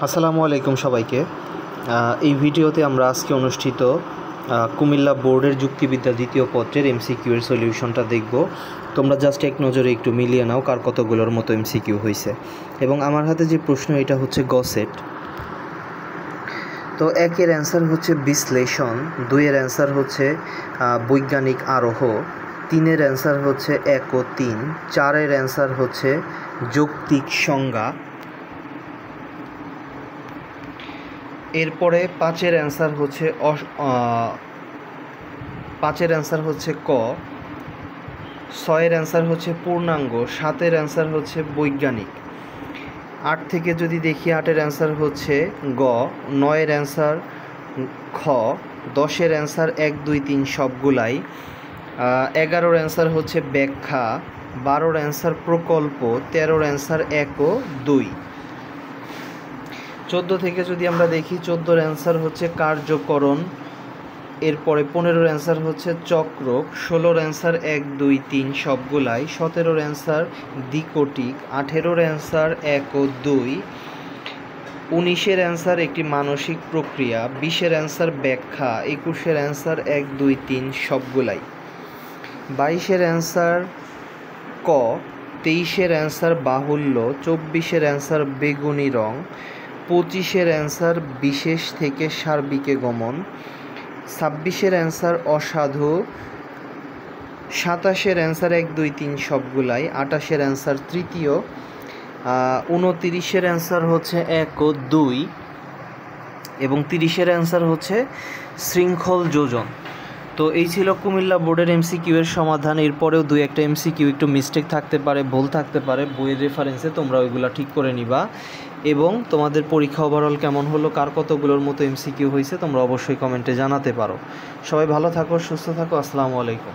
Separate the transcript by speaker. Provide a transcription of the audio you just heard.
Speaker 1: আসসালামু আলাইকুম সবাইকে। এই ভিডিওতে আমরা আজকে অনুষ্ঠিত কুমিল্লা বোর্ডের যুক্তিবিদ্যা দ্বিতীয় পত্রের এমসিকিউ এর সলিউশনটা দেখব। তোমরা জাস্ট এক নজরে একটু মিলিয়ে নাও কার কতগুলোর মতো এমসিকিউ হয়েছে। এবং আমার হাতে যে প্রশ্ন এটা হচ্ছে গ সেট। তো একের অ্যান্সার হচ্ছে বিশ্লেষণ, দুইয়ের অ্যান্সার হচ্ছে বৈজ্ঞানিক আরোহ, তিনের অ্যান্সার হচ্ছে 1 ও 3, চারের অ্যান্সার হচ্ছে যৌক্তিক সংজ্ঞা, এরপরে পাঁচের অ্যান্সার হচ্ছে ক, ছয়ের অ্যান্সার হচ্ছে পূর্ণাঙ্গ, সাতের অ্যান্সার হচ্ছে বৈজ্ঞানিক, 8 থেকে যদি দেখি 8-এর অ্যান্সার হচ্ছে গ, 9-এর অ্যান্সার খ, 10-এর অ্যান্সার 1, 2, 3 সবগুলাই, 11-ওর অ্যান্সার হচ্ছে ব্যাখ্যা, 12-ওর অ্যান্সার প্রকল্প, 13-ওর অ্যান্সার 1 ও 2। 14 থেকে যদি আমরা দেখি 14-এর অ্যান্সার হচ্ছে কার্যকরণ, এরপরে 15-ওর অ্যান্সার হচ্ছে চক্রক, 16-ওর অ্যান্সার 1, 2, 3 সবগুলাই, 17-ওর অ্যান্সার দ্বিকোটিক, 18-ওর অ্যান্সার 1 ও 2, 19-এর অ্যান্সার একটি মানসিক প্রক্রিয়া, 20-এর অ্যান্সার ব্যাখ্যা, 21-এর অ্যান্সার 1, 2, 3 সবগুলাই, 22-এর অ্যান্সার ক, 23-এর অ্যান্সার বাহুল্য, 24-এর অ্যান্সার বেগুনি রং, 25-এর অ্যান্সার বিশেষ থেকে সার্বিকে গমন, 26-এর অ্যান্সার অসাধু, 27-এর অ্যান্সার 1, 2, 3 সবগুলাই, 28-এর অ্যান্সার তৃতীয়, 29-এর অ্যান্সার হচ্ছে 1 ও 2 এবং 30-এর অ্যান্সার হচ্ছে শৃঙ্খল যোজন। তো এই ছিল কুমিল্লা বোর্ডের এমসিকিউ এর সমাধান। এরপরেও 2-1টা এমসিকিউ একটু মিস্টেক থাকতে পারে, ভুল থাকতে পারে, বইয়ের রেফারেন্সে তোমরা ওইগুলো ঠিক করে নিবা। এবং তোমাদের পরীক্ষা ওভারঅল কেমন হলো, কার কতগুলোর মতো এমসিকিউ হয়েছে তোমরা অবশ্যই কমেন্টে জানাতে পারো। সবাই ভালো থাকো, সুস্থ থাকো, আসসালামু আলাইকুম।